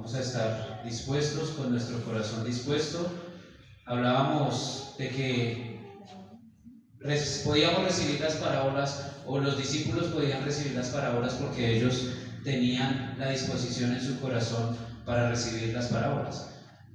Vamos a estar dispuestos, con nuestro corazón dispuesto. Hablábamos de que podíamos recibir las parábolas, o los discípulos podían recibir las parábolas porque ellos tenían la disposición en su corazón para recibir las parábolas.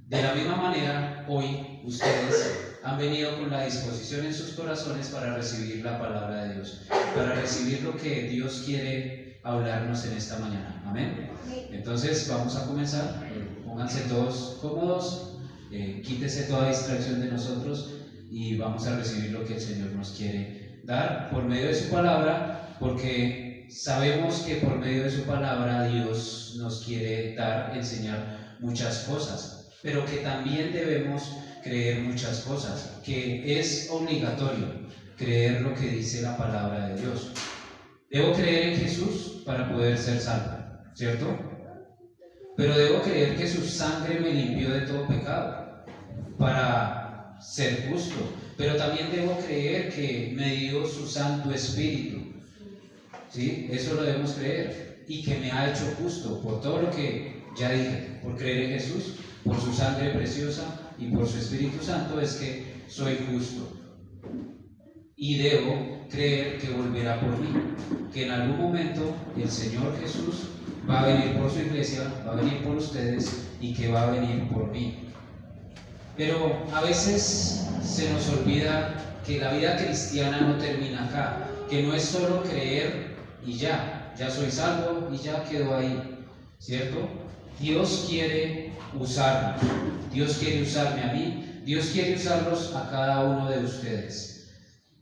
De la misma manera, hoy ustedes han venido con la disposición en sus corazones para recibir la palabra de Dios, para recibir lo que Dios quiere hablarnos en esta mañana. Amén. Entonces vamos a comenzar. Pónganse todos cómodos, quítese toda distracción de nosotros y vamos a recibir lo que el Señor nos quiere dar por medio de su palabra, porque sabemos que por medio de su palabra Dios nos quiere dar, enseñar muchas cosas, pero que también debemos creer muchas cosas, que es obligatorio creer lo que dice la palabra de Dios. Debo creer en Jesús para poder ser salvo, ¿cierto? Pero debo creer que su sangre me limpió de todo pecado para ser justo, pero también debo creer que me dio su Santo Espíritu, ¿sí? Eso lo debemos creer, y que me ha hecho justo por todo lo que ya dije, por creer en Jesús, por su sangre preciosa y por su Espíritu Santo es que soy justo. Y debo creer que volverá por mí, que en algún momento el Señor Jesús va a venir por su iglesia, va a venir por ustedes y que va a venir por mí. Pero a veces se nos olvida que la vida cristiana no termina acá, que no es solo creer y ya soy salvo y ya quedo ahí, ¿cierto? Dios quiere usarnos, Dios quiere usarme a mí, Dios quiere usarlos a cada uno de ustedes.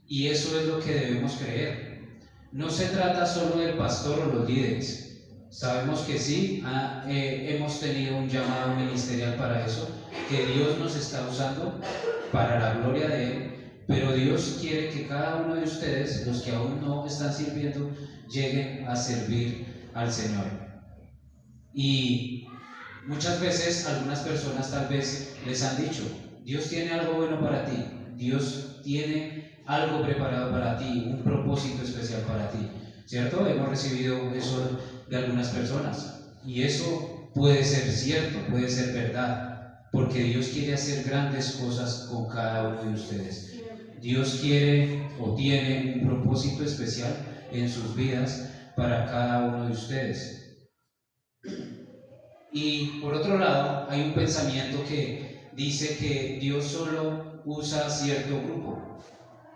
Y eso es lo que debemos creer. No se trata solo del pastor o los líderes. Sabemos que sí, hemos tenido un llamado ministerial para eso, que Dios nos está usando para la gloria de Él, pero Dios quiere que cada uno de ustedes, los que aún no están sirviendo, lleguen a servir al Señor. Y muchas veces algunas personas tal vez les han dicho: Dios tiene algo bueno para ti, Dios tiene algo preparado para ti, un propósito especial para ti, ¿cierto? Hemos recibido eso de algunas personas, y eso puede ser cierto, puede ser verdad, porque Dios quiere hacer grandes cosas con cada uno de ustedes. Dios quiere o tiene un propósito especial en sus vidas para cada uno de ustedes. Y por otro lado, hay un pensamiento que dice que Dios solo usa a cierto grupo,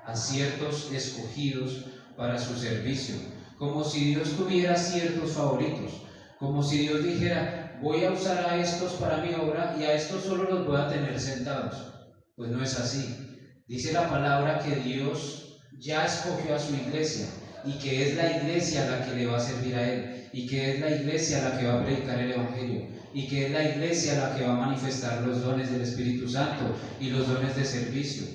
a ciertos escogidos para su servicio, como si Dios tuviera ciertos favoritos, como si Dios dijera: voy a usar a estos para mi obra y a estos solo los voy a tener sentados. Pues no es así. Dice la palabra que Dios ya escogió a su iglesia, y que es la iglesia la que le va a servir a Él, y que es la iglesia la que va a predicar el Evangelio, y que es la iglesia la que va a manifestar los dones del Espíritu Santo y los dones de servicio,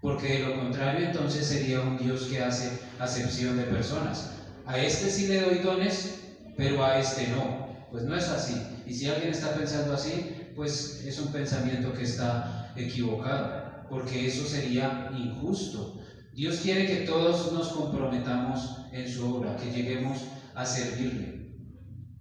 porque de lo contrario entonces sería un Dios que hace acepción de personas. A este sí le doy dones, pero a este no. Pues no es así. Y si alguien está pensando así, pues es un pensamiento que está equivocado, porque eso sería injusto. Dios quiere que todos nos comprometamos en su obra, que lleguemos a servirle.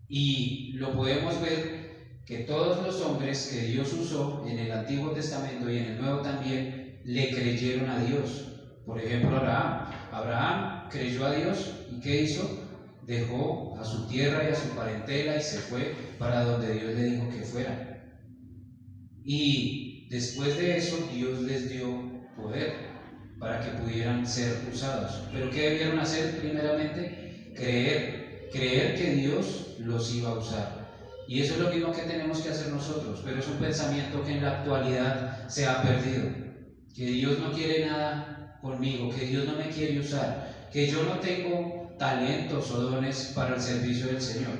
Y lo podemos ver que todos los hombres que Dios usó en el Antiguo Testamento y en el Nuevo también le creyeron a Dios. Por ejemplo, Abraham creyó a Dios, y ¿qué hizo? Dejó a su tierra y a su parentela y se fue para donde Dios le dijo que fuera. Y después de eso Dios les dio poder para que pudieran ser usados. ¿Pero qué debieron hacer primeramente? Creer que Dios los iba a usar. Y eso es lo mismo que tenemos que hacer nosotros, pero es un pensamiento que en la actualidad se ha perdido. Que Dios no quiere nada conmigo, que Dios no me quiere usar, que yo no tengo talentos o dones para el servicio del Señor.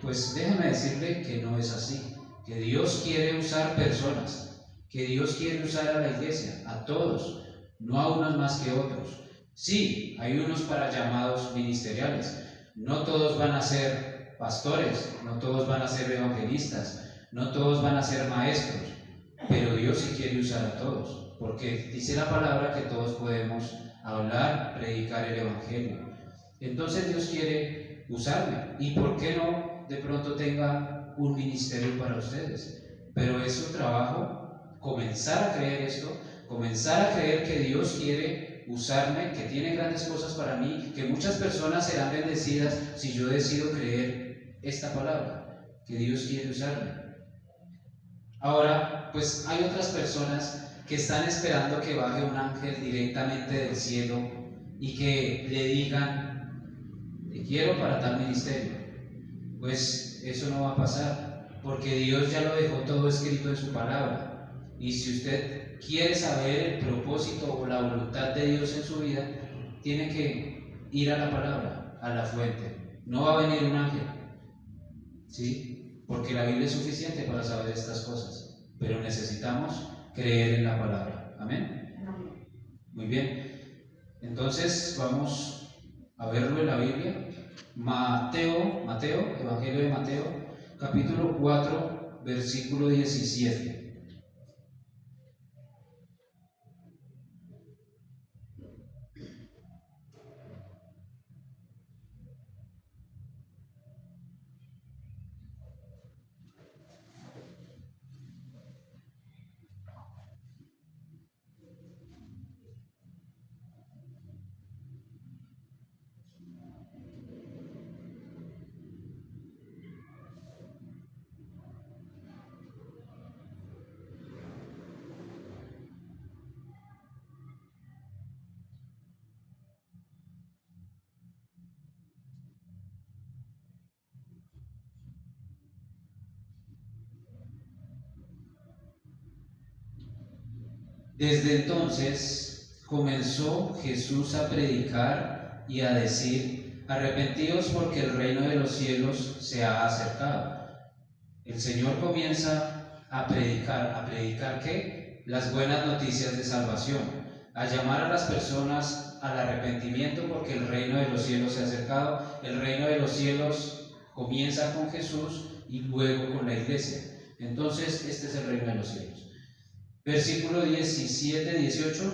Pues déjame decirle que no es así, que Dios quiere usar personas, que Dios quiere usar a la iglesia, a todos, no a unos más que otros. Sí, hay unos para llamados ministeriales, no todos van a ser pastores, no todos van a ser evangelistas, no todos van a ser maestros, pero Dios sí quiere usar a todos, porque dice la palabra que todos podemos hablar, predicar el Evangelio. Entonces Dios quiere usarme, y ¿por qué no de pronto tenga un ministerio para ustedes, pero es su trabajo comenzar a creer esto, comenzar a creer que Dios quiere usarme, que tiene grandes cosas para mí, que muchas personas serán bendecidas si yo decido creer esta palabra, que Dios quiere usarme. Ahora, pues hay otras personas que están esperando que baje un ángel directamente del cielo y que le digan: te quiero para tal ministerio. Pues eso no va a pasar, porque Dios ya lo dejó todo escrito en su palabra. Y si usted quiere saber el propósito o la voluntad de Dios en su vida, tiene que ir a la palabra, a la fuente. No va a venir un ángel, ¿sí? Porque la Biblia es suficiente para saber estas cosas, pero necesitamos creer en la palabra. ¿Amén? Muy bien. Entonces vamos a verlo en la Biblia. Mateo, Evangelio de Mateo, capítulo 4, versículo 17. Desde entonces comenzó Jesús a predicar y a decir: arrepentíos porque el reino de los cielos se ha acercado. El Señor comienza a predicar ¿qué? Las buenas noticias de salvación, a llamar a las personas al arrepentimiento porque el reino de los cielos se ha acercado. El reino de los cielos comienza con Jesús y luego con la iglesia. Entonces este es el reino de los cielos. Versículo 17-18.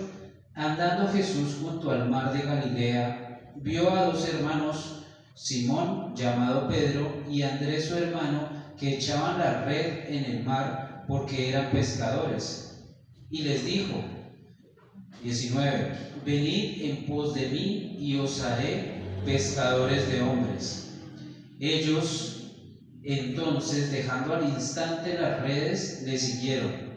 Andando Jesús junto al mar de Galilea, vio a dos hermanos, Simón, llamado Pedro, y Andrés su hermano, que echaban la red en el mar porque eran pescadores. Y les dijo, 19: venid en pos de mí y os haré pescadores de hombres. Ellos entonces, dejando al instante las redes, le siguieron.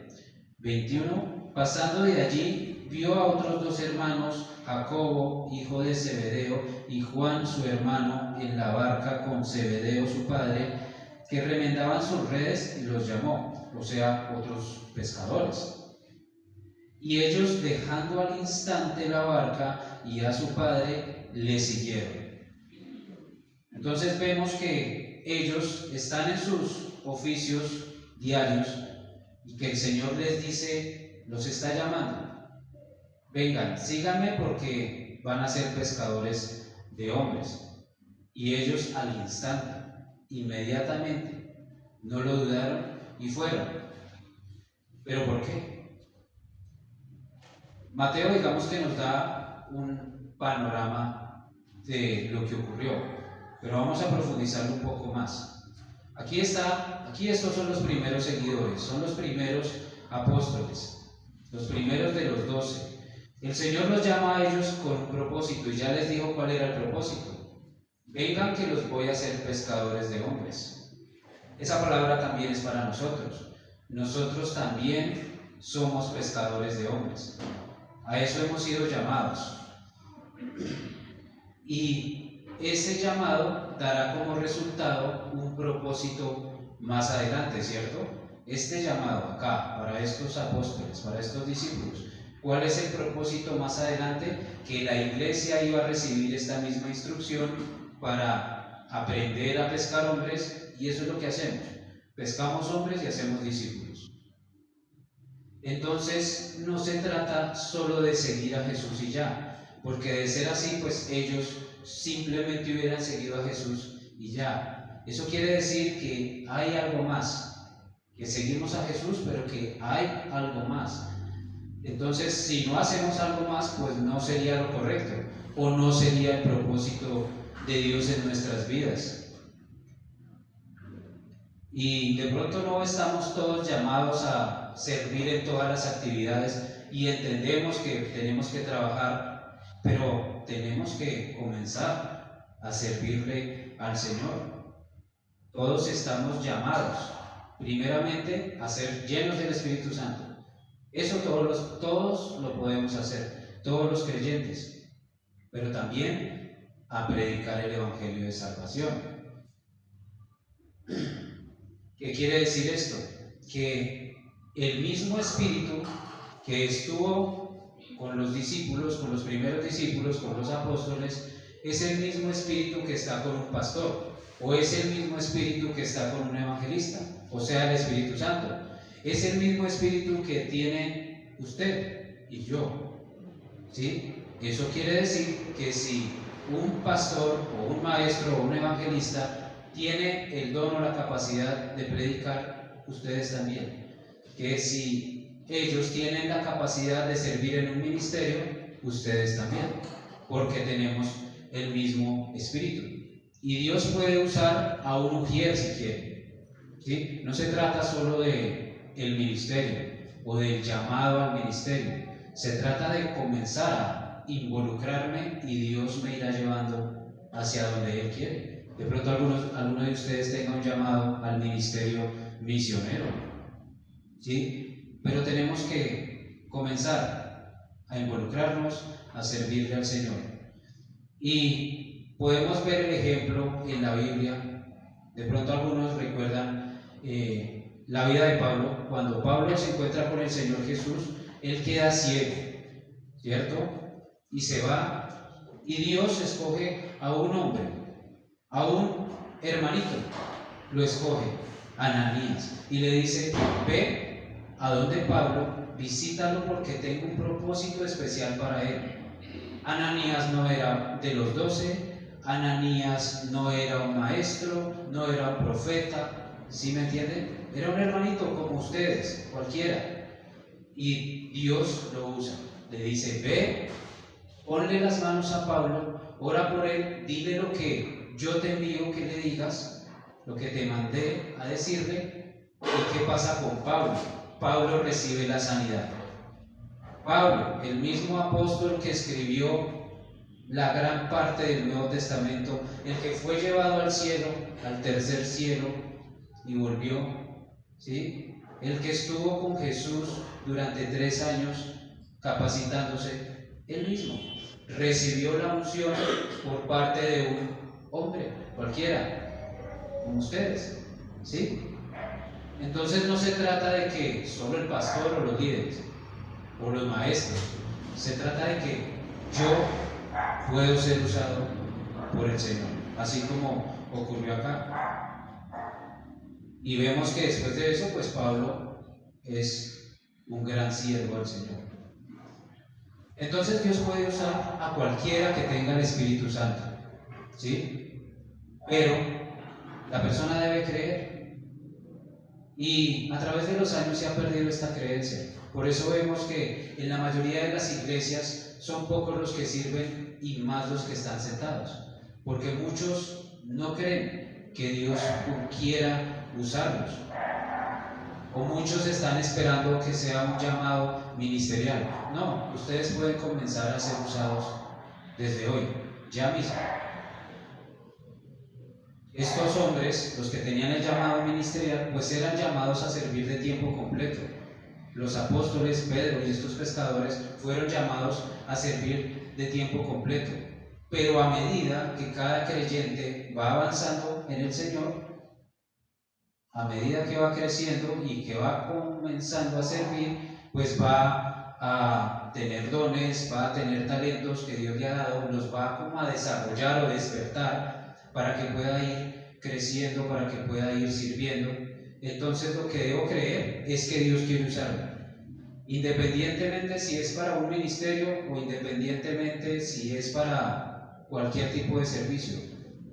21. Pasando de allí, vio a otros dos hermanos, Jacobo, hijo de Zebedeo, y Juan, su hermano, en la barca con Zebedeo, su padre, que remendaban sus redes, y los llamó, o sea, otros pescadores. Y ellos, dejando al instante la barca y a su padre, le siguieron. Entonces vemos que ellos están en sus oficios diarios y que el Señor les dice, los está llamando: vengan, síganme porque van a ser pescadores de hombres. Y ellos al instante, inmediatamente, no lo dudaron y fueron. ¿Pero por qué? Mateo, digamos que nos da un panorama de lo que ocurrió, pero vamos a profundizarlo un poco más. Aquí estos son los primeros seguidores, son los primeros apóstoles, los primeros de los 12. El Señor los llama a ellos con un propósito y ya les dijo cuál era el propósito: vengan que los voy a hacer pescadores de hombres. Esa palabra también es para nosotros. Nosotros también somos pescadores de hombres. A eso hemos sido llamados. Y ese llamado dará como resultado un propósito más adelante, ¿cierto? Este llamado acá, para estos apóstoles, para estos discípulos, ¿cuál es el propósito más adelante? Que la iglesia iba a recibir esta misma instrucción para aprender a pescar hombres, y eso es lo que hacemos: pescamos hombres y hacemos discípulos. Entonces no se trata solo de seguir a Jesús y ya, porque de ser así, pues ellos simplemente hubieran seguido a Jesús y ya. Eso quiere decir que hay algo más, que seguimos a Jesús, pero que hay algo más. Entonces, si no hacemos algo más, pues no sería lo correcto, o no sería el propósito de Dios en nuestras vidas. Y de pronto no estamos todos llamados a servir en todas las actividades y entendemos que tenemos que trabajar, pero tenemos que comenzar a servirle al Señor. Todos estamos llamados, primeramente, a ser llenos del Espíritu Santo. Eso todos lo podemos hacer, todos los creyentes, pero también a predicar el Evangelio de salvación. ¿Qué quiere decir esto? Que el mismo Espíritu que estuvo con los discípulos, con los primeros discípulos, con los apóstoles, es el mismo Espíritu que está con un pastor, o es el mismo Espíritu que está con un evangelista, o sea, el Espíritu Santo. Es el mismo Espíritu que tiene usted y yo, ¿sí? Eso quiere decir que si un pastor o un maestro o un evangelista tiene el don o la capacidad de predicar, ustedes también. Que si ellos tienen la capacidad de servir en un ministerio, ustedes también, porque tenemos el mismo Espíritu. Y Dios puede usar a un ujier si quiere, ¿sí? No se trata solo del ministerio o del llamado al ministerio, se trata de comenzar a involucrarme y Dios me irá llevando hacia donde Él quiere. De pronto alguno de ustedes tenga un llamado al ministerio misionero, ¿sí? Pero tenemos que comenzar a involucrarnos, a servirle al Señor. Y podemos ver el ejemplo en la Biblia. De pronto algunos recuerdan la vida de Pablo. Cuando Pablo se encuentra con el Señor Jesús, él queda ciego, ¿cierto? Y se va, y Dios escoge a un hombre, a un hermanito, lo escoge, Ananías, y le dice: ve a donde Pablo, visítalo porque tengo un propósito especial para él. Ananías no era de los 12, Ananías no era un maestro, no era un profeta, ¿sí me entienden? Era un hermanito como ustedes, cualquiera, y Dios lo usa. Le dice: ve, ponle las manos a Pablo, ora por él, dile lo que yo te envío que le digas, lo que te mandé a decirle. ¿Y qué pasa con Pablo? Pablo recibe la sanidad. Pablo, el mismo apóstol que escribió la gran parte del Nuevo Testamento, el que fue llevado al cielo, al tercer cielo, y volvió, ¿sí? El que estuvo con Jesús durante 3 años capacitándose, él mismo recibió la unción por parte de un hombre cualquiera, como ustedes, ¿sí? Entonces no se trata de que solo el pastor o los líderes o los maestros, se trata de que yo puedo ser usado por el Señor, así como ocurrió acá. Y vemos que después de eso, pues Pablo es un gran siervo del Señor. Entonces Dios puede usar a cualquiera que tenga el Espíritu Santo, ¿sí? Pero la persona debe creer. Y a través de los años se ha perdido esta creencia. Por eso vemos que en la mayoría de las iglesias son pocos los que sirven y más los que están sentados, porque muchos no creen que Dios quiera usarlos, o muchos están esperando que sea un llamado ministerial. No, ustedes pueden comenzar a ser usados desde hoy, ya mismo. Estos hombres, los que tenían el llamado ministerial, pues eran llamados a servir de tiempo completo. Los apóstoles, Pedro y estos pescadores fueron llamados a servir de tiempo completo. Pero a medida que cada creyente va avanzando en el Señor, a medida que va creciendo y que va comenzando a servir, pues va a tener dones, va a tener talentos que Dios le ha dado, los va como a desarrollar o despertar para que pueda ir creciendo, para que pueda ir sirviendo. Entonces lo que debo creer es que Dios quiere usarlo, independientemente si es para un ministerio o independientemente si es para cualquier tipo de servicio.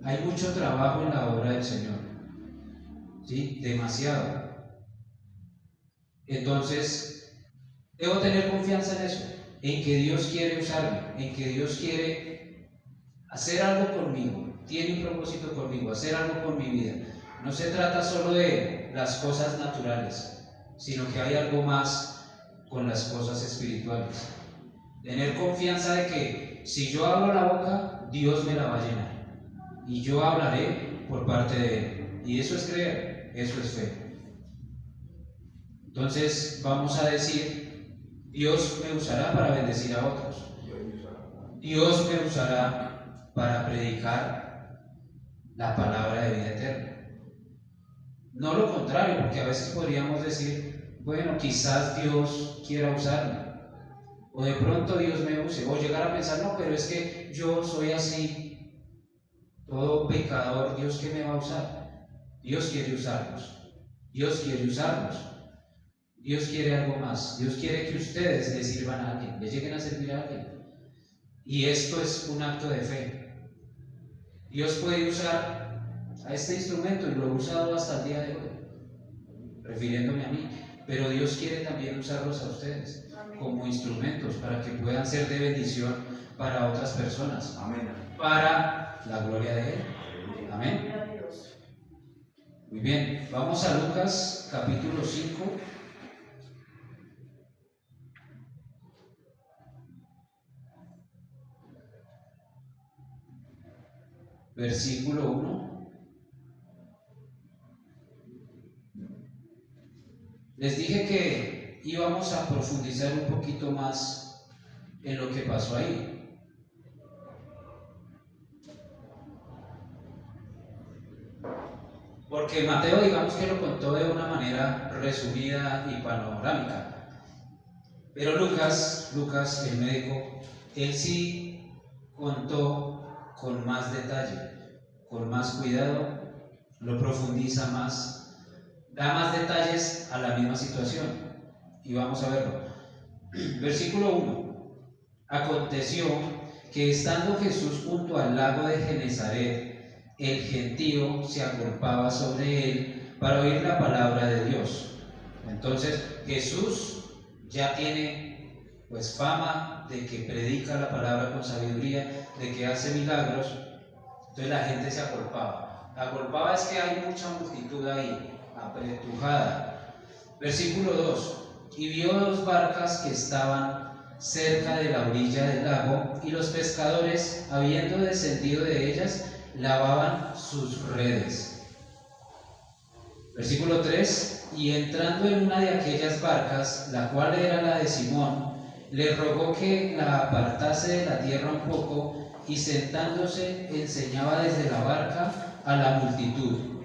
Hay mucho trabajo en la obra del Señor, ¿sí? Demasiado. Entonces debo tener confianza en eso, en que Dios quiere usarme, en que Dios quiere hacer algo conmigo, tiene un propósito conmigo, hacer algo con mi vida. No se trata solo de las cosas naturales, sino que hay algo más con las cosas espirituales. Tener confianza de que si yo abro la boca, Dios me la va a llenar. Y yo hablaré por parte de Él. Y eso es creer, eso es fe. Entonces vamos a decir, Dios me usará para bendecir a otros. Dios me usará para predicar la palabra de vida eterna. No lo contrario, porque a veces podríamos decir, bueno, quizás Dios quiera usarme, o de pronto Dios me use, o llegar a pensar, no, pero es que yo soy así, todo pecador, ¿Dios qué me va a usar? Dios quiere usarnos, Dios quiere usarnos, Dios quiere algo más, Dios quiere que ustedes le sirvan a alguien, le lleguen a servir a alguien, y esto es un acto de fe. Dios puede usar a este instrumento y lo he usado hasta el día de hoy, refiriéndome a mí, pero Dios quiere también usarlos a ustedes como instrumentos para que puedan ser de bendición para otras personas. Amén. Para la gloria de Él. Amén. Muy bien, vamos a Lucas capítulo 5. Versículo 1. Les dije que íbamos a profundizar un poquito más en lo que pasó ahí. Porque Mateo, digamos que lo contó de una manera resumida y panorámica. Pero Lucas, el médico, él sí contó con más detalle, con más cuidado, lo profundiza más, da más detalles a la misma situación. Y vamos a verlo. Versículo 1. Aconteció que estando Jesús junto al lago de Genezaret, el gentío se agolpaba sobre él para oír la palabra de Dios. Entonces Jesús ya tiene pues fama de que predica la palabra con sabiduría, de que hace milagros. Entonces la gente se agolpaba. Agolpaba es que hay mucha multitud ahí, apretujada. Versículo 2. Y vio 2 barcas que estaban cerca de la orilla del lago, y los pescadores, habiendo descendido de ellas, lavaban sus redes. Versículo 3. Y entrando en una de aquellas barcas, la cual era la de Simón, le rogó que la apartase de la tierra un poco, y sentándose enseñaba desde la barca a la multitud.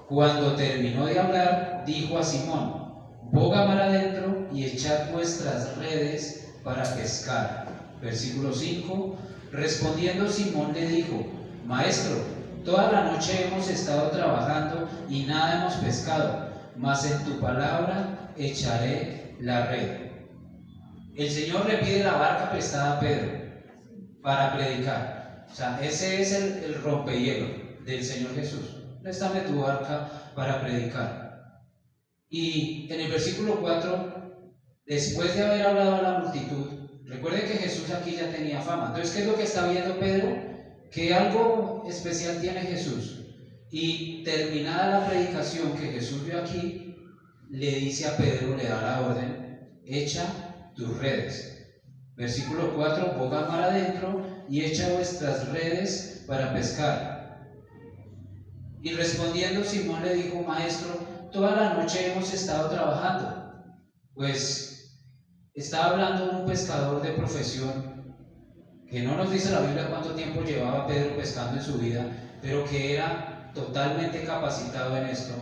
Cuando terminó de hablar, dijo a Simón: boga mar adentro y echad vuestras redes para pescar. Versículo 5. Respondiendo Simón le dijo: Maestro, toda la noche hemos estado trabajando y nada hemos pescado, mas en tu palabra echaré la red. El Señor le pide la barca prestada a Pedro para predicar. O sea, ese es el rompehielo del Señor Jesús. Préstame tu barca para predicar. Y en el versículo 4, después de haber hablado a la multitud, recuerden que Jesús aquí ya tenía fama. Entonces, ¿qué es lo que está viendo Pedro? Que algo especial tiene Jesús. Y terminada la predicación que Jesús vio aquí, le dice a Pedro, le da la orden: echa tus redes. Versículo 4, boga mar adentro y echa vuestras redes para pescar. Y respondiendo Simón le dijo: Maestro, toda la noche hemos estado trabajando. Pues está hablando un pescador de profesión, que no nos dice la Biblia cuánto tiempo llevaba Pedro pescando en su vida, pero que era totalmente capacitado en esto.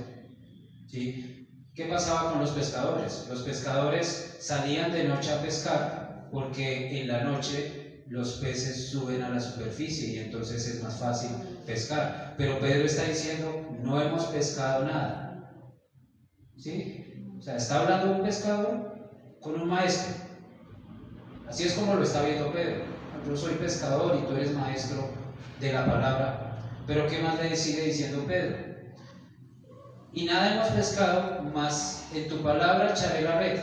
¿Sí? ¿Qué pasaba con los pescadores? Los pescadores salían de noche a pescar porque en la noche los peces suben a la superficie y entonces es más fácil pescar. Pero Pedro está diciendo: no hemos pescado nada. ¿Sí? O sea, está hablando un pescador con un maestro. Así es como lo está viendo Pedro. Yo soy pescador y tú eres maestro de la palabra. Pero ¿qué más le sigue diciendo Pedro? Y nada hemos pescado, mas en tu palabra echaré la red.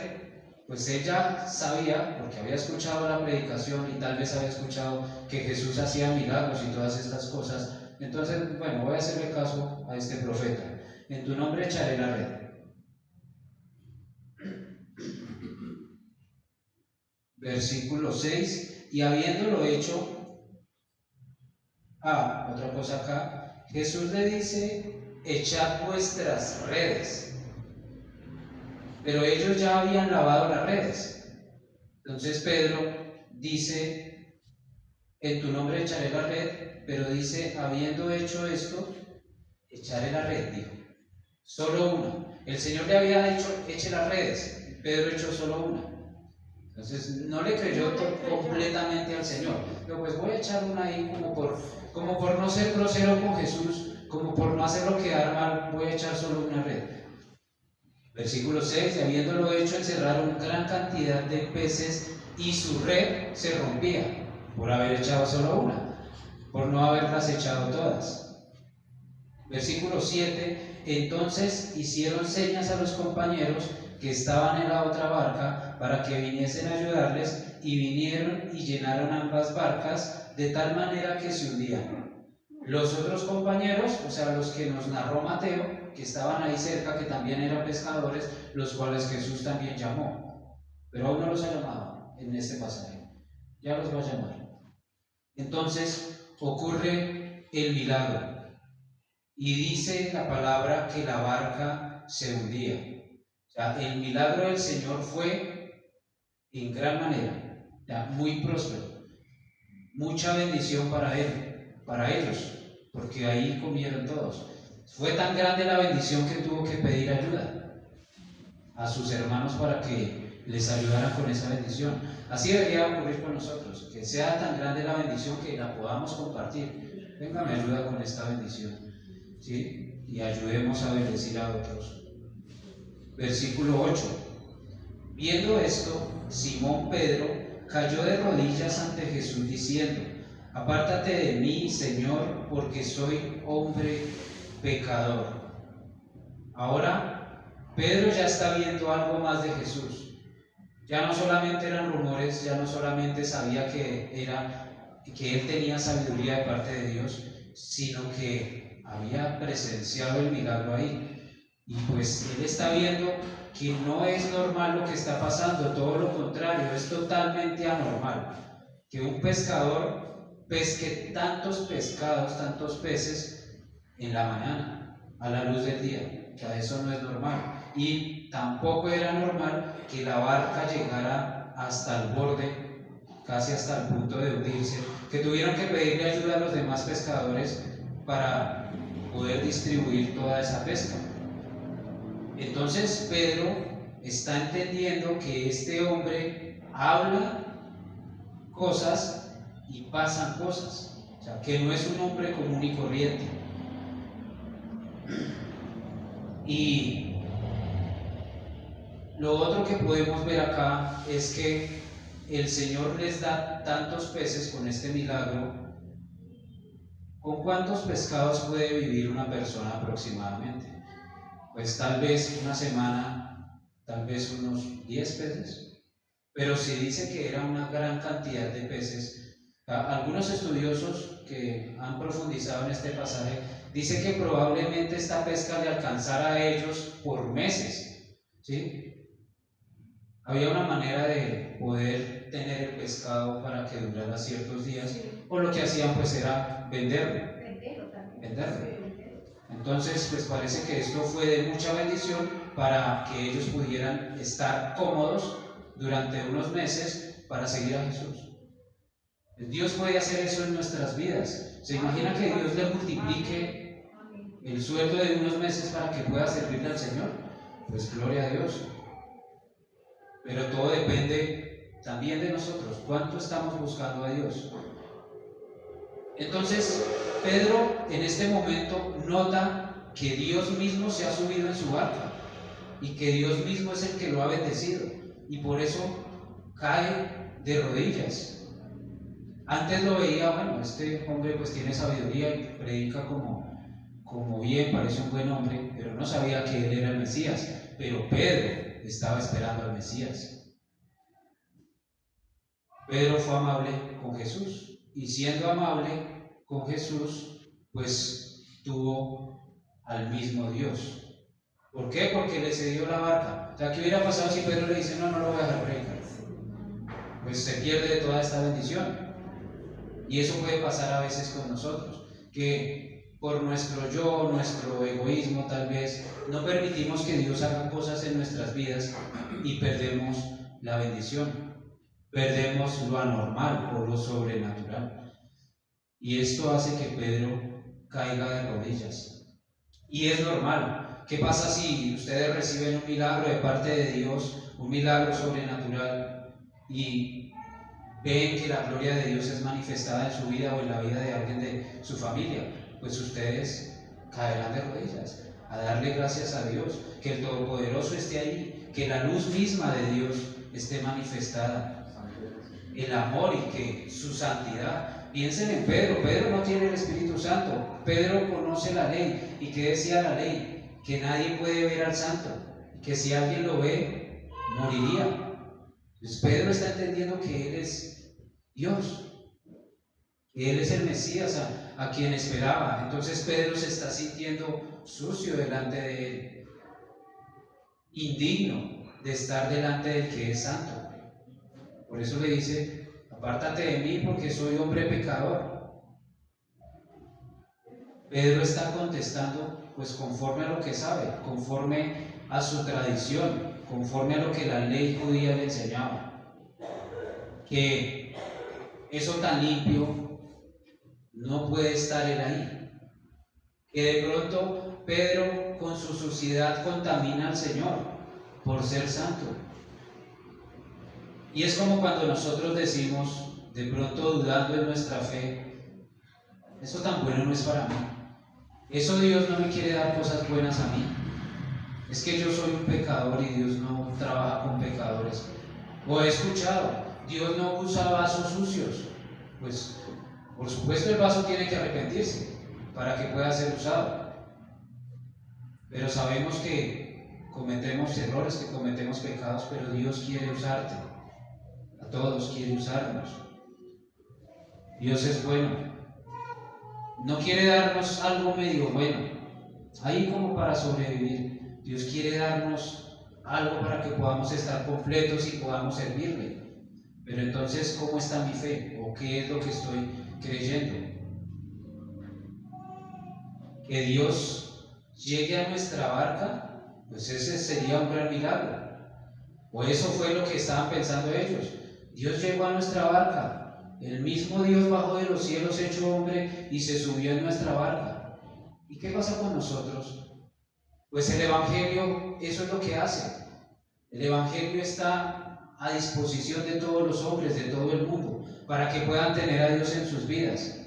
Pues ella sabía, porque había escuchado la predicación y tal vez había escuchado que Jesús hacía milagros y todas estas cosas, Entonces, bueno, voy a hacerle caso a este profeta. En tu nombre echaré la red. Versículo 6. Y habiéndolo hecho, otra cosa acá, Jesús le dice, echad vuestras redes. Pero ellos ya habían lavado las redes. Entonces Pedro dice, en tu nombre echaré la red, pero dice, habiendo hecho esto, echaré la red, dijo. Solo una. El Señor le había dicho, eche las redes. Pedro echó solo una. Entonces no le creyó completamente al Señor. Pero pues voy a echar una ahí como por no ser grosero con Jesús, como por no hacerlo quedar mal, voy a echar solo una red. Versículo 6, y habiéndolo hecho, encerraron gran cantidad de peces y su red se rompía por haber echado solo una, por no haberlas echado todas. Versículo 7, entonces hicieron señas a los compañeros que estaban en la otra barca para que viniesen a ayudarles, y vinieron y llenaron ambas barcas de tal manera que se hundían. Los otros compañeros, o sea, los que nos narró Mateo, que estaban ahí cerca, que también eran pescadores, los cuales Jesús también llamó, pero aún no los ha llamado en este pasaje, ya los va a llamar. Entonces ocurre el milagro y dice la palabra que la barca se hundía. O sea, el milagro del Señor fue en gran manera, muy próspero, mucha bendición para él, para ellos, porque ahí comieron todos. Fue tan grande la bendición que tuvo que pedir ayuda a sus hermanos para que les ayudaran con esa bendición. Así debería ocurrir con nosotros, que sea tan grande la bendición que la podamos compartir. Venga, me ayuda con esta bendición, ¿sí? Y ayudemos a bendecir a otros. Versículo 8. Viendo esto, Simón Pedro cayó de rodillas ante Jesús diciendo, apártate de mí, Señor, porque soy hombre pecador. Ahora, Pedro ya está viendo algo más de Jesús. Ya no solamente eran rumores, ya no solamente sabía que él tenía sabiduría de parte de Dios, sino que había presenciado el milagro ahí. Y pues él está viendo que no es normal lo que está pasando, todo lo contrario, es totalmente anormal. Que un pescador pesque tantos pescados, tantos peces en la mañana, a la luz del día. O sea, eso no es normal. Y tampoco era normal que la barca llegara hasta el borde, casi hasta el punto de hundirse, que tuvieron que pedirle ayuda a los demás pescadores para poder distribuir toda esa pesca. Entonces Pedro está entendiendo que este hombre habla cosas y pasan cosas, o sea, que no es un hombre común y corriente. Y lo otro que podemos ver acá es que el Señor les da tantos peces con este milagro. ¿Con cuántos pescados puede vivir una persona aproximadamente? Pues tal vez una semana, tal vez unos 10 peces, pero si dice que era una gran cantidad de peces, algunos estudiosos que han profundizado en este pasaje dicen que probablemente esta pesca le alcanzara a ellos por meses, ¿sí? Había una manera de poder tener el pescado para que durara ciertos días, o lo que hacían pues era venderlo. Entonces, pues parece que esto fue de mucha bendición para que ellos pudieran estar cómodos durante unos meses para seguir a Jesús. Dios puede hacer eso en nuestras vidas. ¿Se imagina que Dios le multiplique el sueldo de unos meses para que pueda servirle al Señor? Pues gloria a Dios. Pero todo depende también de nosotros. ¿Cuánto estamos buscando a Dios? Entonces, Pedro en este momento nota que Dios mismo se ha subido en su barca y que Dios mismo es el que lo ha bendecido, y por eso cae de rodillas. Antes lo veía, bueno, este hombre pues tiene sabiduría y predica como bien, parece un buen hombre, pero no sabía que él era el Mesías. Pero Pedro estaba esperando al Mesías. Pedro fue amable con Jesús, y siendo amable con Jesús, pues tuvo al mismo Dios. ¿Por qué? Porque le cedió la barca. O sea, ¿qué hubiera pasado si Pedro le dice, no, no lo voy a dejar predicar? Pues se pierde de toda esta bendición. Y eso puede pasar a veces con nosotros, que por nuestro yo, nuestro egoísmo tal vez, no permitimos que Dios haga cosas en nuestras vidas y perdemos la bendición, perdemos lo anormal o lo sobrenatural. Y esto hace que Pedro caiga de rodillas. Y es normal. ¿Qué pasa si ustedes reciben un milagro de parte de Dios, un milagro sobrenatural, y ven que la gloria de Dios es manifestada en su vida o en la vida de alguien de su familia? Pues ustedes caerán de rodillas a darle gracias a Dios, que el Todopoderoso esté ahí, que la luz misma de Dios esté manifestada, el amor y que su santidad. Piensen en Pedro. Pedro no tiene el Espíritu Santo. Pedro conoce la ley. ¿Y qué decía la ley? Que nadie puede ver al santo, que si alguien lo ve, moriría. Entonces Pedro está entendiendo que Él es Dios, que Él es el Mesías a quien esperaba. Entonces Pedro se está sintiendo sucio delante de Él, indigno de estar delante del que es santo. Por eso le dice, apártate de mí porque soy hombre pecador. Pedro está contestando pues conforme a lo que sabe, conforme a su tradición, conforme a lo que la ley judía le enseñaba. Que eso tan limpio no puede estar él ahí. Que de pronto Pedro con su suciedad contamina al Señor por ser santo. Y es como cuando nosotros decimos, de pronto dudando en nuestra fe, eso tan bueno no es para mí. Eso Dios no me quiere dar cosas buenas a mí. Es que yo soy un pecador y Dios no trabaja con pecadores. O he escuchado, Dios no usa vasos sucios. Pues, por supuesto, el vaso tiene que arrepentirse para que pueda ser usado. Pero sabemos que cometemos errores, que cometemos pecados, pero Dios quiere usarte. A todos quiere usarnos. Dios es bueno. No quiere darnos algo medio bueno, ahí como para sobrevivir. Dios quiere darnos algo para que podamos estar completos y podamos servirle. Pero entonces, ¿cómo está mi fe? ¿O qué es lo que estoy creyendo? Que Dios llegue a nuestra barca, pues ese sería un gran milagro. O eso fue lo que estaban pensando ellos. Dios llegó a nuestra barca. El mismo Dios bajó de los cielos hecho hombre y se subió en nuestra barca. ¿Y qué pasa con nosotros? Pues el Evangelio, eso es lo que hace. El Evangelio está a disposición de todos los hombres, de todo el mundo, para que puedan tener a Dios en sus vidas.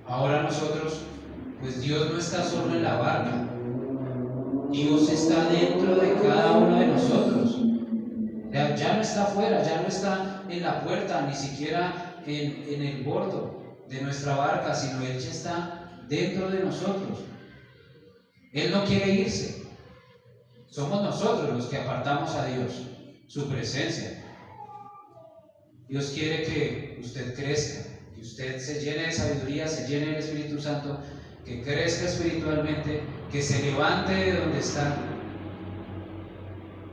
Ahora nosotros, pues Dios no está solo en la barca. Dios está dentro de cada uno de nosotros. Ya no está afuera, ya no está en la puerta, ni siquiera en el bordo de nuestra barca, sino Él ya está dentro de nosotros. Él no quiere irse. Somos nosotros los que apartamos a Dios, su presencia. Dios quiere que usted crezca, que usted se llene de sabiduría, se llene del Espíritu Santo, que crezca espiritualmente, que se levante de donde está,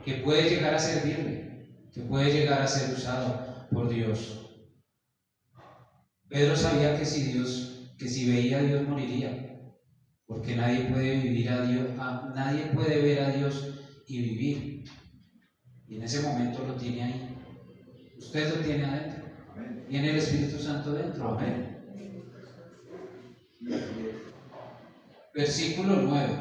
que puede llegar a servirle, que puede llegar a ser usado por Dios. Pedro sabía que si veía a Dios moriría, porque nadie puede vivir a Dios, nadie puede ver a Dios y vivir. Y en ese momento lo tiene ahí. Usted lo tiene adentro. Tiene el Espíritu Santo dentro. Amén. Versículo 9.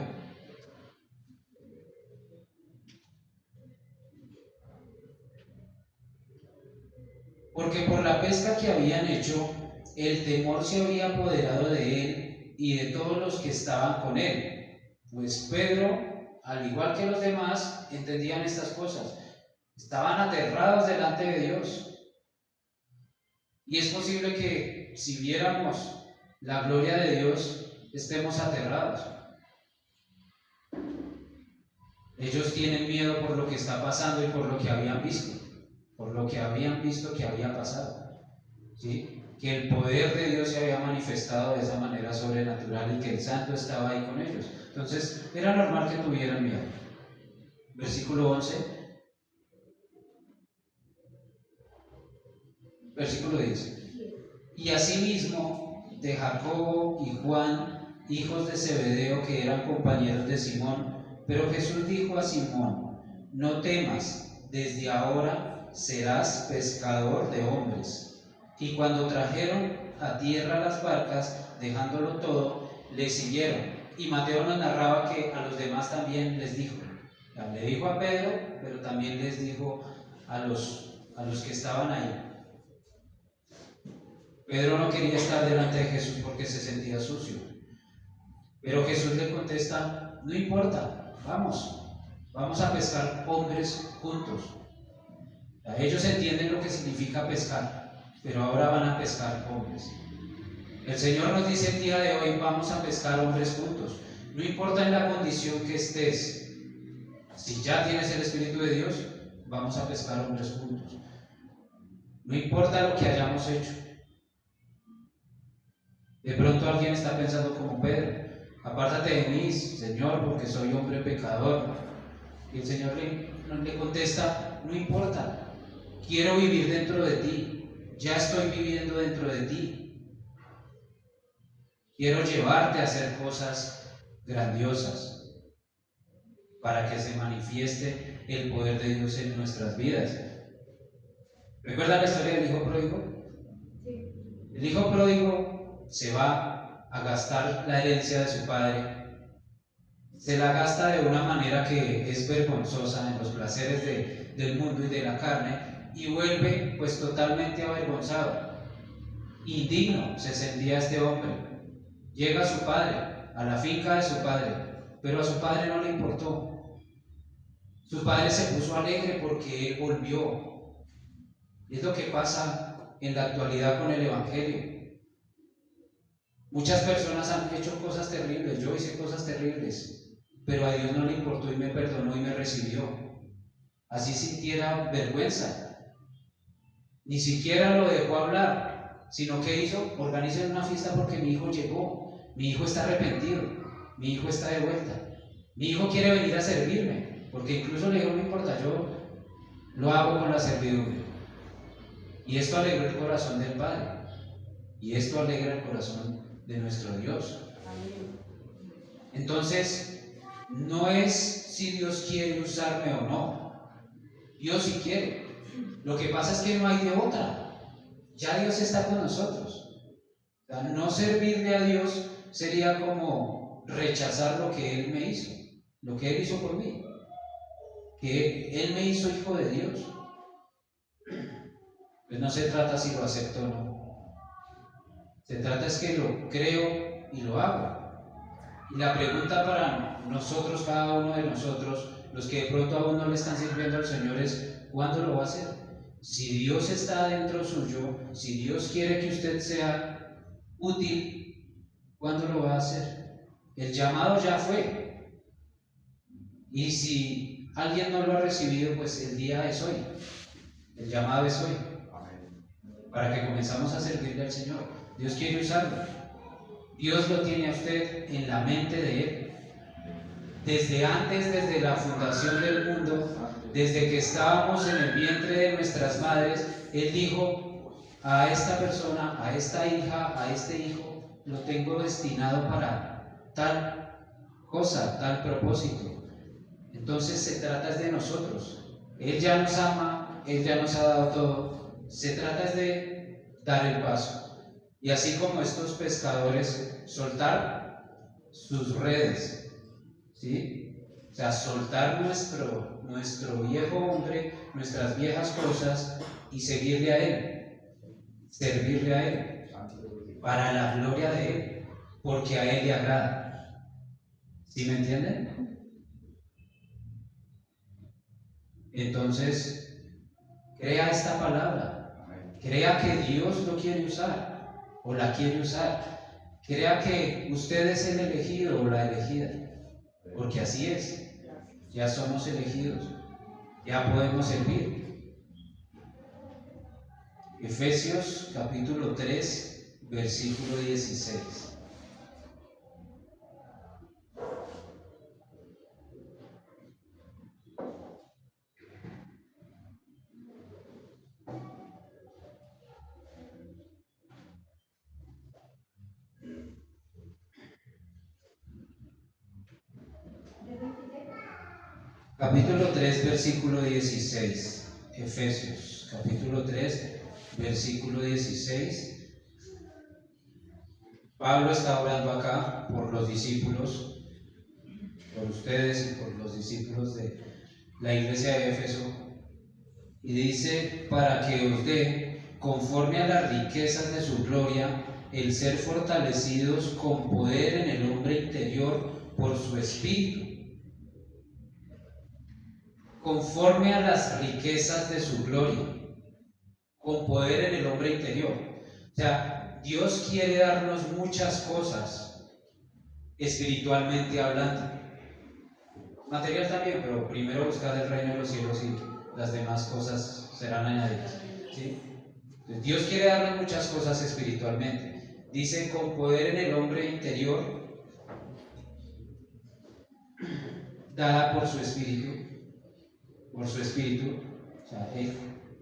Porque por la pesca que habían hecho, el temor se había apoderado de él y de todos los que estaban con él. Pues Pedro, al igual que los demás, entendían estas cosas. Estaban aterrados delante de Dios. Y es posible que si viéramos la gloria de Dios, estemos aterrados. Ellos tienen miedo por lo que está pasando y por lo que habían visto. Por lo que habían visto que había pasado, ¿sí? que el poder de Dios se había manifestado de esa manera sobrenatural y que el santo estaba ahí con ellos. Entonces era normal que tuvieran miedo. Versículo 11, versículo 10. Y asimismo de Jacobo y Juan, hijos de Zebedeo, que eran compañeros de Simón. Pero Jesús dijo a Simón: no temas, desde ahora serás pescador de hombres. Y cuando trajeron a tierra las barcas, dejándolo todo, le siguieron. Y Mateo nos narraba que a los demás también les dijo. Le dijo a Pedro, pero también les dijo a los que estaban ahí. Pedro no quería estar delante de Jesús porque se sentía sucio. Pero Jesús le contesta: no importa, vamos a pescar hombres juntos. Ellos entienden lo que significa pescar, pero ahora van a pescar hombres. El Señor nos dice el día de hoy: vamos a pescar hombres juntos. No importa en la condición que estés, si ya tienes el Espíritu de Dios, vamos a pescar hombres juntos. No importa lo que hayamos hecho. De pronto alguien está pensando como Pedro: apártate de mí, Señor, porque soy hombre pecador. Y el Señor le contesta: no importa, quiero vivir dentro de ti, ya estoy viviendo dentro de ti. Quiero llevarte a hacer cosas grandiosas para que se manifieste el poder de Dios en nuestras vidas. ¿Recuerdan la historia del hijo pródigo? Sí. El hijo pródigo se va a gastar la herencia de su padre, se la gasta de una manera que es vergonzosa en los placeres del mundo y de la carne, y vuelve pues totalmente avergonzado. Indigno se sentía este hombre. Llega a su padre, a la finca de su padre, pero a su padre no le importó. Su padre se puso alegre porque él volvió. Es lo que pasa en la actualidad con el Evangelio. Muchas personas han hecho cosas terribles, yo hice cosas terribles, pero a Dios no le importó y me perdonó y me recibió. Así sintiera vergüenza. Ni siquiera lo dejó hablar, sino que hizo: organicen una fiesta porque mi hijo llegó, mi hijo está arrepentido, mi hijo está de vuelta, mi hijo quiere venir a servirme, porque incluso le dijo: no importa, yo lo hago con la servidumbre. Y esto alegró el corazón del Padre, y esto alegra el corazón de nuestro Dios. Entonces, no es si Dios quiere usarme o no. Dios sí quiere. Lo que pasa es que no hay de otra. Ya Dios está con nosotros. O sea, no servirle a Dios sería como rechazar lo que Él me hizo, lo que Él hizo por mí, que Él me hizo hijo de Dios. Pues no se trata si lo acepto o no. Se trata es que lo creo y lo hago. Y la pregunta para nosotros, cada uno de nosotros, los que de pronto aún no le están sirviendo al Señor, es: ¿cuándo lo va a hacer? Si Dios está dentro suyo, si Dios quiere que usted sea útil, ¿cuándo lo va a hacer? El llamado ya fue. Y si alguien no lo ha recibido, pues el día es hoy. El llamado es hoy. Para que comenzamos a servirle al Señor. Dios quiere usarlo. Dios lo tiene a usted en la mente de Él. Desde antes, desde la fundación del mundo, desde que estábamos en el vientre de nuestras madres, Él dijo: a esta persona, a esta hija, a este hijo, lo tengo destinado para tal cosa, tal propósito. Entonces se trata de nosotros. Él ya nos ama, Él ya nos ha dado todo. Se trata de dar el paso. Y así como estos pescadores, soltar sus redes, ¿sí? O sea, soltar nuestro viejo hombre, nuestras viejas cosas, y seguirle a Él, servirle a Él, para la gloria de Él, porque a Él le agrada. ¿Sí me entienden? Entonces, crea esta palabra. Crea que Dios lo quiere usar o la quiere usar. Crea que usted es el elegido o la elegida, porque así es. Ya somos elegidos, ya podemos servir. Efesios capítulo 3, versículo 16. Capítulo 3, versículo 16. Efesios, capítulo 3, versículo 16. Pablo está orando acá por los discípulos, por ustedes y por los discípulos de la iglesia de Éfeso. Y dice, para que os dé, conforme a las riquezas de su gloria, el ser fortalecidos con poder en el hombre interior por su espíritu. Conforme a las riquezas de su gloria, con poder en el hombre interior. O sea, Dios quiere darnos muchas cosas, espiritualmente hablando. Material también, pero primero buscad el reino de los cielos y las demás cosas serán añadidas. ¿Sí? Entonces, Dios quiere darnos muchas cosas espiritualmente. Dice, con poder en el hombre interior, dada por su espíritu. Por su espíritu, o sea, Él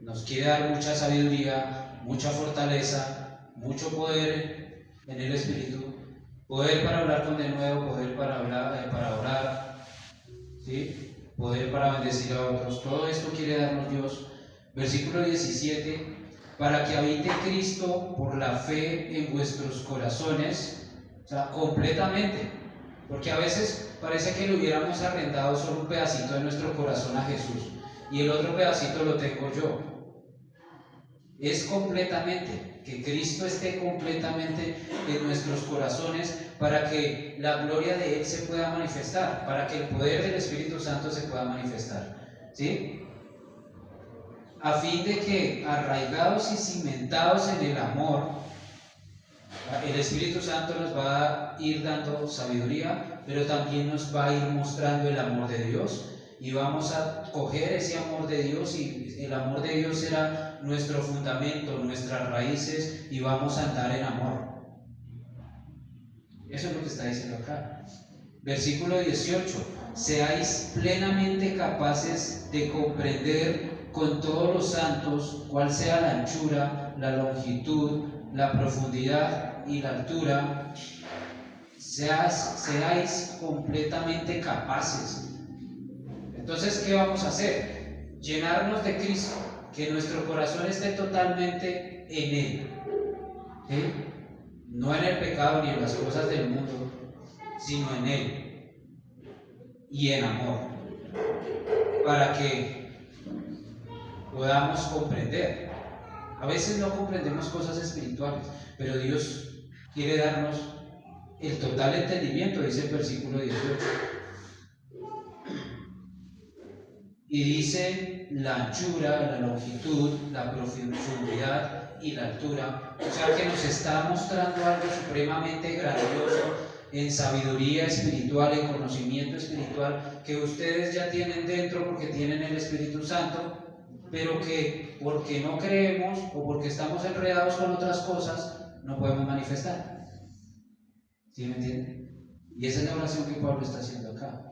nos quiere dar mucha sabiduría, mucha fortaleza, mucho poder en el espíritu, poder para hablar con denuedo, poder para hablar, para orar, ¿sí? Poder para bendecir a otros. Todo esto quiere darnos Dios. Versículo 17, para que habite Cristo por la fe en vuestros corazones, o sea, completamente. Porque a veces parece que le hubiéramos arrendado solo un pedacito de nuestro corazón a Jesús y el otro pedacito lo tengo yo. Es completamente, que Cristo esté completamente en nuestros corazones para que la gloria de Él se pueda manifestar, para que el poder del Espíritu Santo se pueda manifestar. ¿Sí? A fin de que, arraigados y cimentados en el amor, el Espíritu Santo nos va a ir dando sabiduría, pero también nos va a ir mostrando el amor de Dios y vamos a coger ese amor de Dios y el amor de Dios será nuestro fundamento, nuestras raíces y vamos a andar en amor. Eso es lo que está diciendo acá. Versículo 18. Seáis plenamente capaces de comprender con todos los santos cuál sea la anchura, la longitud, la profundidad y la altura. Seáis completamente capaces. Entonces, ¿qué vamos a hacer? Llenarnos de Cristo, que nuestro corazón esté totalmente en Él, ¿sí? No en el pecado ni en las cosas del mundo, sino en Él y en amor, para que podamos comprender. A veces no comprendemos cosas espirituales, pero Dios quiere darnos el total entendimiento, dice el versículo 18. Y dice la anchura, la longitud, la profundidad y la altura. O sea que nos está mostrando algo supremamente grandioso en sabiduría espiritual, en conocimiento espiritual, que ustedes ya tienen dentro porque tienen el Espíritu Santo, pero que porque no creemos o porque estamos enredados con otras cosas, no podemos manifestar. ¿Sí me entienden? Y esa es la oración que Pablo está haciendo acá.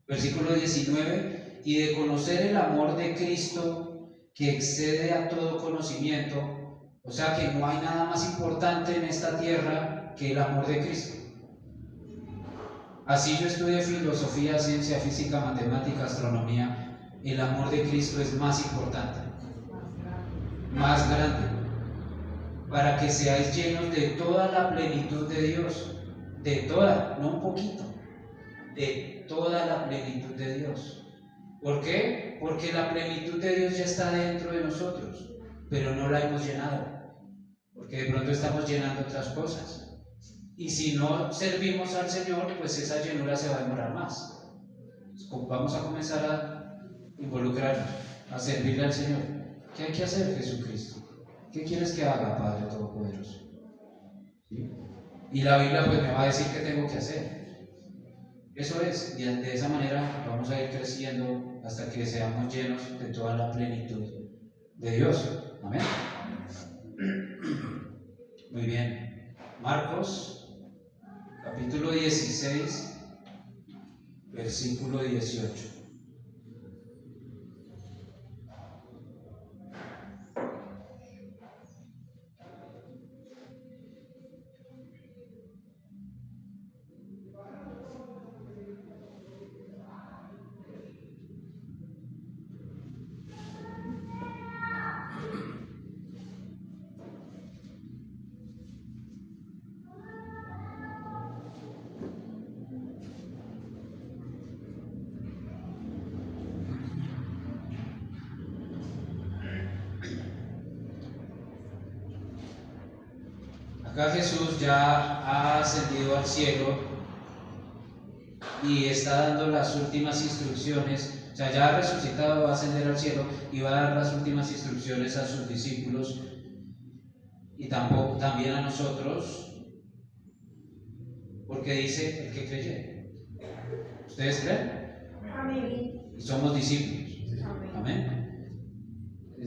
Versículo 19. Y de conocer el amor de Cristo que excede a todo conocimiento, o sea que no hay nada más importante en esta tierra que el amor de Cristo. Así yo estudié filosofía, ciencia, física, matemática, astronomía, el amor de Cristo es más importante, más grande, para que seáis llenos de toda la plenitud de Dios, de toda, no un poquito, de toda la plenitud de Dios. ¿Por qué? Porque la plenitud de Dios ya está dentro de nosotros, pero no la hemos llenado, porque de pronto estamos llenando otras cosas. Y si no servimos al Señor, pues esa llenura se va a demorar más. Vamos a comenzar a involucrarnos, a servirle al Señor. ¿Qué hay que hacer, Jesucristo? ¿Qué quieres que haga, Padre Todopoderoso? ¿Sí? Y la Biblia pues me va a decir qué tengo que hacer. Eso es, y de esa manera vamos a ir creciendo hasta que seamos llenos de toda la plenitud de Dios. Amén. Muy bien. Marcos, capítulo 16, versículo 18. Acá Jesús ya ha ascendido al cielo y está dando las últimas instrucciones, o sea, ya ha resucitado, va a ascender al cielo y va a dar las últimas instrucciones a sus discípulos y también a nosotros, porque dice el que creyere. ¿Ustedes creen? Amén. Y somos discípulos. Amén.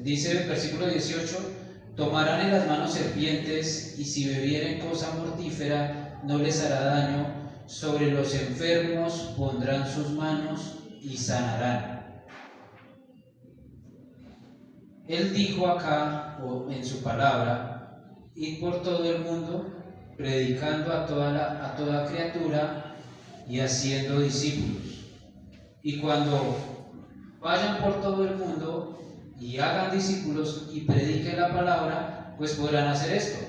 Dice el versículo 18: tomarán en las manos serpientes, y si bebieren cosa mortífera no les hará daño, sobre los enfermos pondrán sus manos y sanarán. Él dijo acá, en su palabra: id por todo el mundo, predicando a toda criatura y haciendo discípulos. Y cuando vayan por todo el mundo y hagan discípulos y prediquen la palabra, pues podrán hacer esto.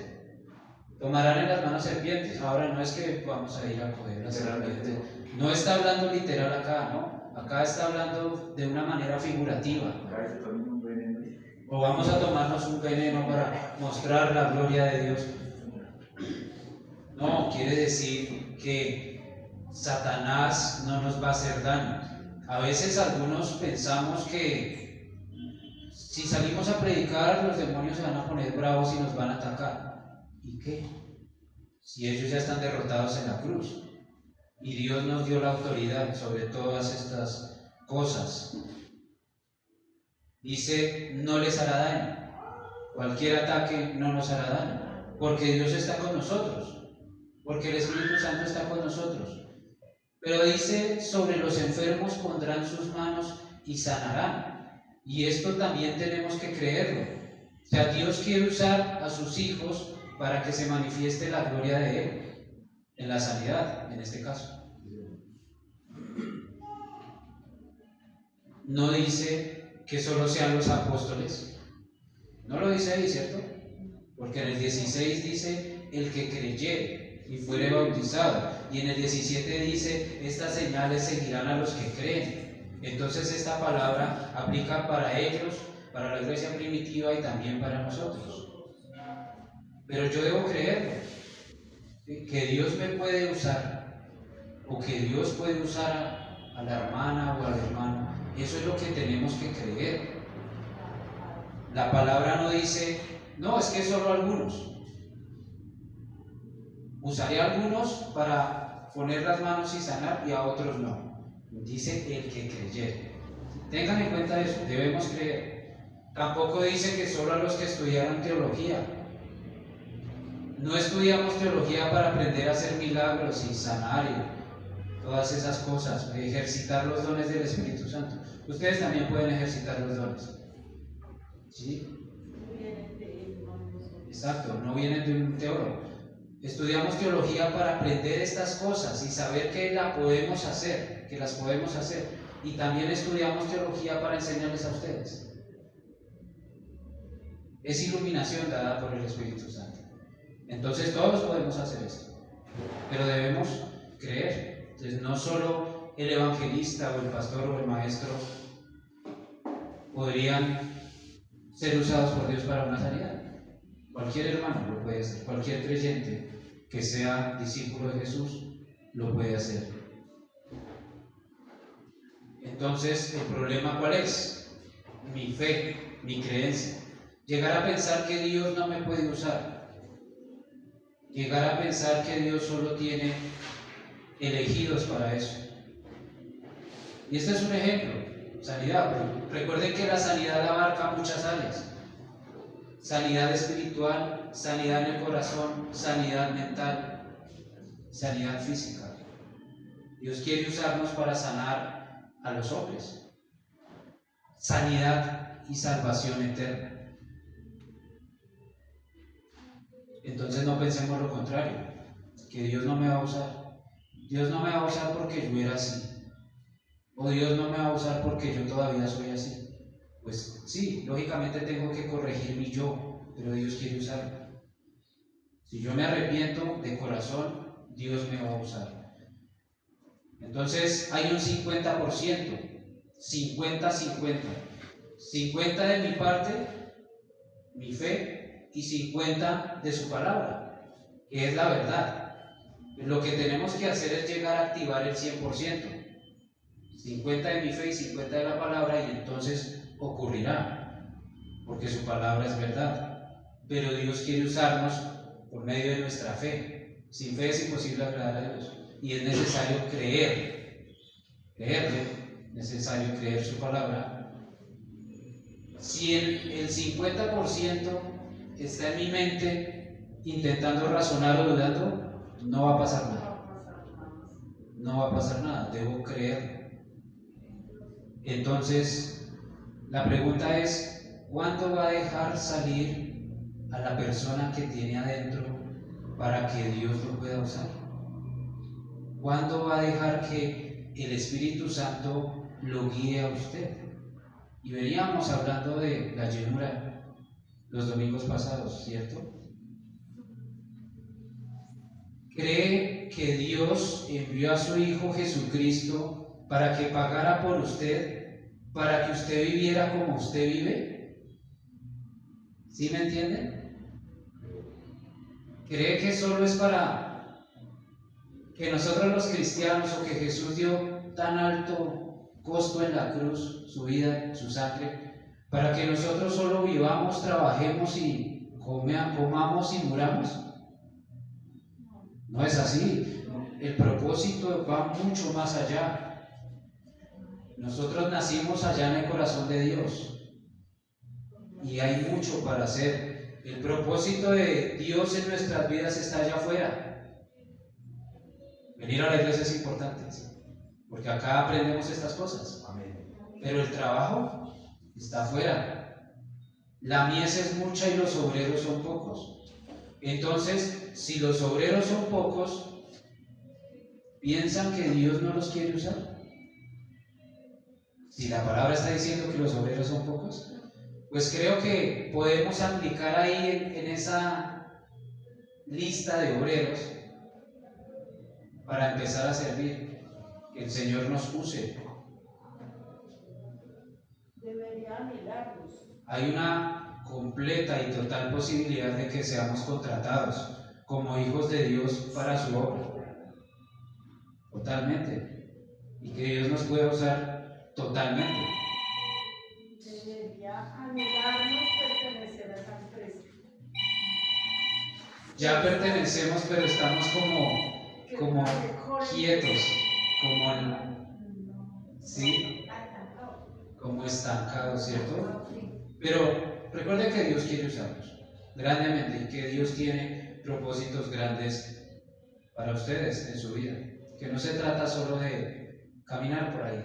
Tomarán en las manos serpientes. Ahora no es que vamos a ir a coger las serpientes. No está hablando literal acá, ¿no? Acá está hablando de una manera figurativa. O vamos a tomarnos un veneno para mostrar la gloria de Dios. No, quiere decir que Satanás no nos va a hacer daño. A veces algunos pensamos que si salimos a predicar, los demonios se van a poner bravos y nos van a atacar. ¿Y qué? Si ellos ya están derrotados en la cruz y Dios nos dio la autoridad sobre todas estas cosas. Dice: no les hará daño. Cualquier ataque no nos hará daño, porque Dios está con nosotros, porque el Espíritu Santo está con nosotros. Pero dice: sobre los enfermos pondrán sus manos y sanarán. Y esto también tenemos que creerlo. O sea, Dios quiere usar a sus hijos para que se manifieste la gloria de Él, en la sanidad, en este caso. No dice que solo sean los apóstoles. No lo dice ahí, ¿cierto? Porque en el 16 dice: el que creyere y fuere bautizado. Y en el 17 dice: estas señales seguirán a los que creen. Entonces esta palabra aplica para ellos, para la iglesia primitiva y también para nosotros. Pero yo debo creer que Dios me puede usar, o que Dios puede usar a la hermana o al hermano. Eso es lo que tenemos que creer. La palabra no dice: no, es que solo algunos. Usaré a algunos para poner las manos y sanar, y a otros no. Dice: el que creyere. Tengan en cuenta eso, debemos creer. Tampoco dice que solo a los que estudiaron teología. No estudiamos teología para aprender a hacer milagros y sanar y todas esas cosas, ejercitar los dones del Espíritu Santo. Ustedes también pueden ejercitar los dones. ¿Sí? Exacto, no vienen de un teólogo. Estudiamos teología para aprender estas cosas y saber que la podemos hacer, que las podemos hacer. Y también estudiamos teología para enseñarles a ustedes. Es iluminación dada por el Espíritu Santo. Entonces todos podemos hacer esto, pero debemos creer. Entonces no solo el evangelista o el pastor o el maestro podrían ser usados por Dios para una sanidad. Cualquier hermano lo puede hacer, cualquier creyente que sea discípulo de Jesús lo puede hacer. Entonces, ¿el problema cuál es? Mi fe, mi creencia. Llegar a pensar que Dios no me puede usar. Llegar a pensar que Dios solo tiene elegidos para eso. Y este es un ejemplo, sanidad. Recuerden que la sanidad abarca muchas áreas. sanidad espiritual, sanidad en el corazón, sanidad mental, sanidad física. Dios quiere usarnos para sanar a los hombres. Sanidad y salvación eterna. Entonces no pensemos lo contrario, que Dios no me va a usar. Dios no me va a usar porque yo era así. O Dios no me va a usar porque yo todavía soy así. Pues sí, lógicamente tengo que corregir mi yo, pero Dios quiere usarme. Si yo me arrepiento de corazón, Dios me va a usar. Entonces hay un 50%, 50-50. 50 de mi parte, mi fe, y 50 de su palabra, que es la verdad. Lo que tenemos que hacer es llegar a activar el 100%. 50 de mi fe y 50 de la palabra, y entonces ocurrirá, porque su palabra es verdad. Pero Dios quiere usarnos por medio de nuestra fe. Sin fe es imposible agradar a Dios, y es necesario creerle, necesario creer su palabra. Si el 50% está en mi mente intentando razonar o dudando, no va a pasar nada. No va a pasar nada, debo creer. Entonces, la pregunta es, ¿cuándo va a dejar salir a la persona que tiene adentro para que Dios lo pueda usar? ¿Cuándo va a dejar que el Espíritu Santo lo guíe a usted? Y veníamos hablando de la llenura los domingos pasados, ¿cierto? ¿Cree que Dios envió a su Hijo Jesucristo para que pagara por usted, para que usted viviera como usted vive? ¿Sí me entienden? ¿Cree que solo es para que nosotros los cristianos, o que Jesús dio tan alto costo en la cruz, su vida, su sangre, para que nosotros solo vivamos, trabajemos y comamos y muramos? No es así. El propósito va mucho más allá. Nosotros nacimos allá en el corazón de Dios y hay mucho para hacer. El propósito de Dios en nuestras vidas está allá afuera. Venir a la iglesia es importante, porque acá aprendemos estas cosas. Pero el trabajo está afuera. La mies es mucha y los obreros son pocos. Entonces, si los obreros son pocos, ¿piensan que Dios no los quiere usar? Si la palabra está diciendo que los obreros son pocos, pues creo que podemos aplicar ahí en esa lista de obreros para empezar a servir, que el Señor nos use. Debería anhelarlos. Hay una completa y total posibilidad de que seamos contratados como hijos de Dios para su obra. Totalmente. Y que Dios nos pueda usar totalmente. Debería anhelarnos pertenecer a esa empresa. Ya pertenecemos, pero estamos como quietos, ¿sí? Como estancados, ¿cierto? Pero recuerden que Dios quiere usarnos grandemente y que Dios tiene propósitos grandes para ustedes en su vida. Que no se trata solo de caminar por ahí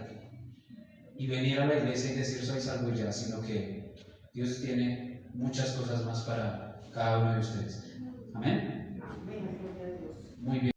y venir a la iglesia y decir soy salvo ya, sino que Dios tiene muchas cosas más para cada uno de ustedes. Amén. Amén. Muy bien.